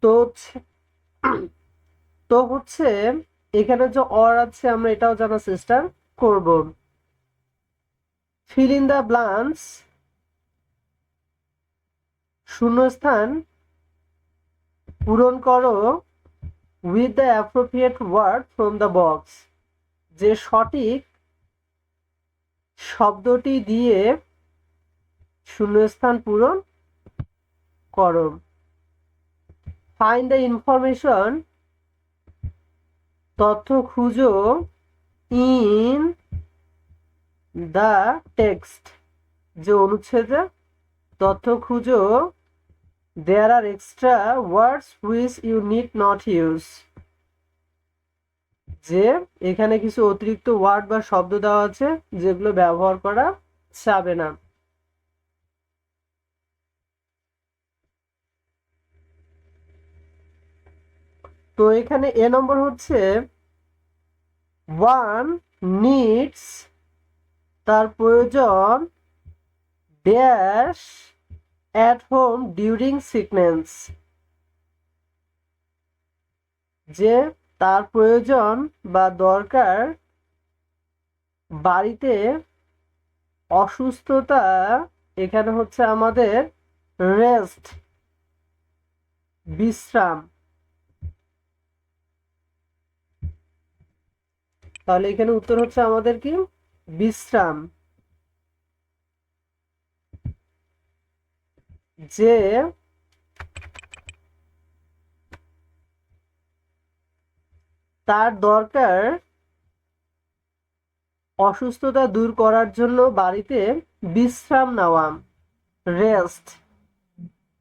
তো হচ্ছে তো হচ্ছে এখানে যে অর আছে আমরা এটাও জানার চেষ্টা করব। ফিল ইন দ্য ব্ল্যাঙ্কস, শূন্যস্থান পূরণ করো with the appropriate word from the box, যে সঠিক শব্দটি দিয়ে শূন্যস্থান পূরণ করো। ফাইন্ড দ্য ইনফরমেশন, তথ্য খুঁজো ইন দ্য টেক্সট, যে অনুচ্ছেদে তথ্য খুঁজো there are extra words which you need not use, যে এখানে কিছু অতিরিক্ত ওয়ার্ড বা শব্দ দেওয়া আছে যেগুলো ব্যবহার করা যাবে না। তো এখানে এ নম্বর হচ্ছে ওয়ান নিডস, তার প্রয়োজন dash at home during sickness, যে তার প্রয়োজন বা দরকার বাড়িতে অসুস্থতা, এখানে হচ্ছে আমাদের রেস্ট, বিশ্রাম। তাহলে এখানে উত্তর হচ্ছে আমাদের কি বিশ্রাম। যে তার দরকার অসুস্থতা দূর করার জন্য বাড়িতে বিশ্রাম নেওয়া, রেস্ট।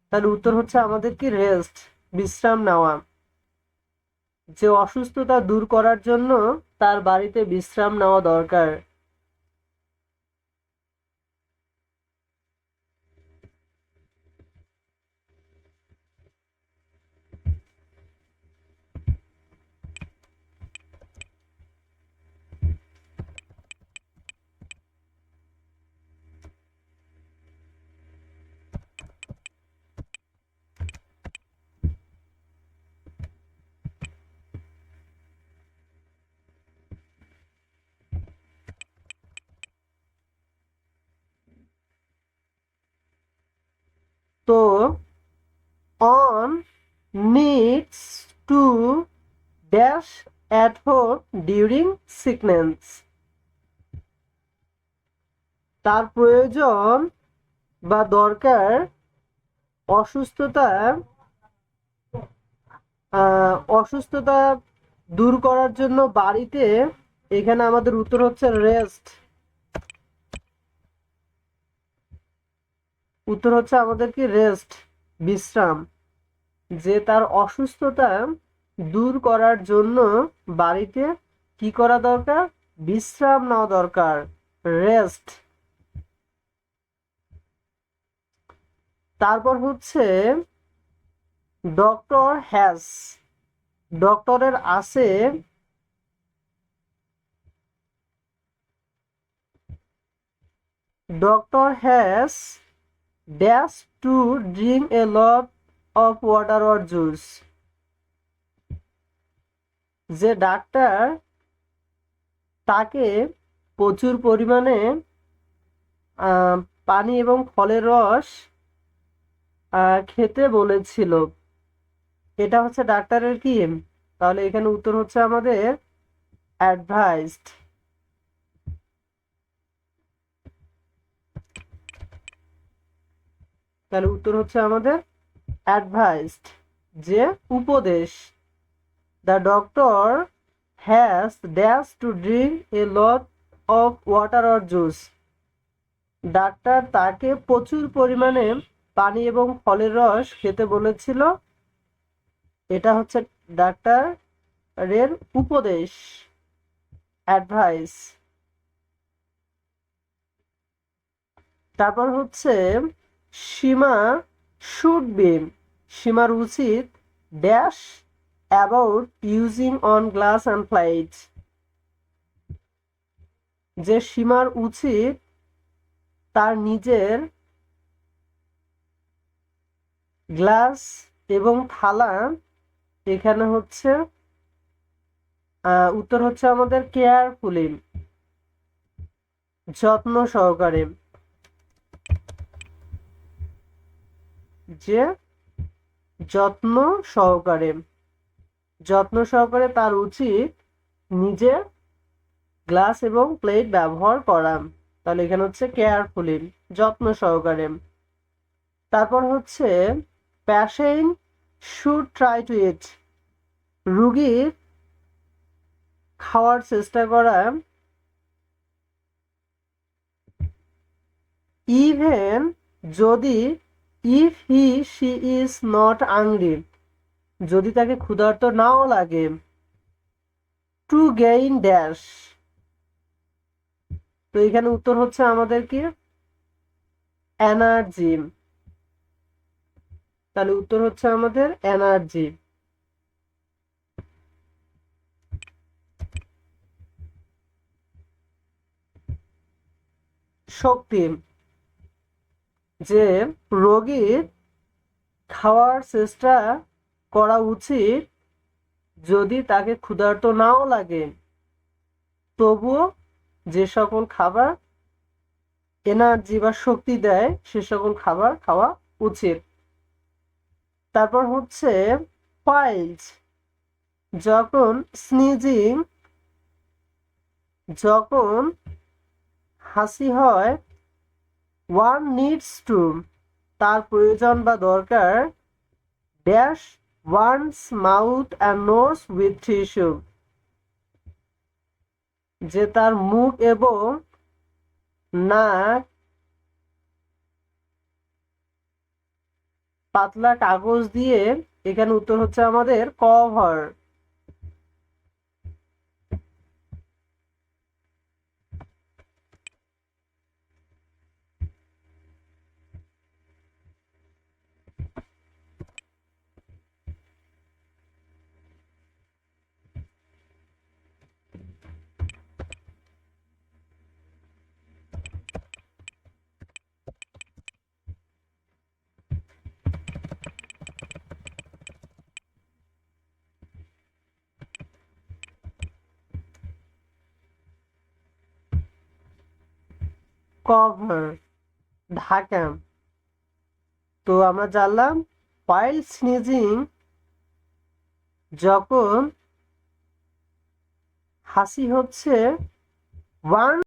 তাহলে উত্তর হচ্ছে আমাদের কি রেস্ট, বিশ্রাম নেওয়া। যে অসুস্থতা দূর করার জন্য তার বাড়িতে বিশ্রাম নেওয়া দরকার। তো on needs to dash at home during sickness, তার প্রয়োজন বা দরকার অসুস্থতা অসুস্থতা দূর করার জন্য বাড়িতে, এখানে আমাদের উত্তর হচ্ছে রেস্ট। উত্তর হচ্ছে আমাদের কি রেস্ট, বিশ্রাম। যে তার অসুস্থতা দূর করার জন্য বাড়িতে কি করা দরকার, বিশ্রাম নেওয়া দরকার, রেস্ট। তারপর হচ্ছে ডক্টর হ্যাজ, ডক্টরের আছে doctor has dash to drink a lot of water or juice, যে ডাক্তার তাকে প্রচুর পরিমাণে আহ, পানি এবং ফলের রস খেতে বলেছিল। এটা হচ্ছে ডাক্তারের কি, তাহলে এখানে উত্তর হচ্ছে আমাদের অ্যাডভাইসড। তাহলে উত্তর হচ্ছে আমাদের অ্যাডভাইসড, যে উপদেশ। The doctor has dash to drink a lot of water or juice, doctor তাকে প্রচুর পরিমাণে পানি এবং ফলের রস খেতে বলেছিল। এটা হচ্ছে ডাক্তারের উপদেশ, অ্যাডভাইস। তারপর হচ্ছে সীমা শুড বি, সীমার উচিত dash about using on glass and plate, যে সীমার উচিত তার নিজের গ্লাস এবং থালা এখানে হচ্ছে উত্তর হচ্ছে আমাদের কেয়ারফুলি, যত্ন সহকারে। যে যত্ন সহকারে, যত্ন সহকারে তার উচিত নিজে গ্লাস এবং প্লেট ব্যবহার করা। তাহলে এখানে হচ্ছে কেয়ারফুলি, যত্ন সহকারে। তারপর হচ্ছে প্যাশেন্ট শুড ট্রাই টু ইট, রুগীর খাওয়ার চেষ্টা করা। ইভেন যদি, if he she is not hungry, যদি তাকে ক্ষুধার্ত নাও লাগে। টু গেইন ড্যাশ, তো এখানে উত্তর হচ্ছে আমাদের কি এনার্জি। তাহলে উত্তর হচ্ছে আমাদের এনার্জি। শক্তি, যে রোগীর খাওয়ার চেষ্টা করা উচিত যদি তাকে ক্ষুধার্ত নাও লাগে, তবুও যে সকল খাবার এনার্জি বা শক্তি দেয় সে সকল খাবার খাওয়া উচিত। তারপর হচ্ছে পাইলস, যখন স্নিজিং, যখন হাসি হয়। ওয়ান নিডস টু, তার প্রয়োজন বা দরকার। Dash one's mouth and nose with tissue, যে তার মুখ এবং নাক পাতলা কাগজ দিয়ে। এখানে উত্তর হচ্ছে আমাদের কভার। কভার, ঢাকা। তো আমরা জানলাম while স্নিজিং, যখন হাসি হচ্ছে। ওয়ান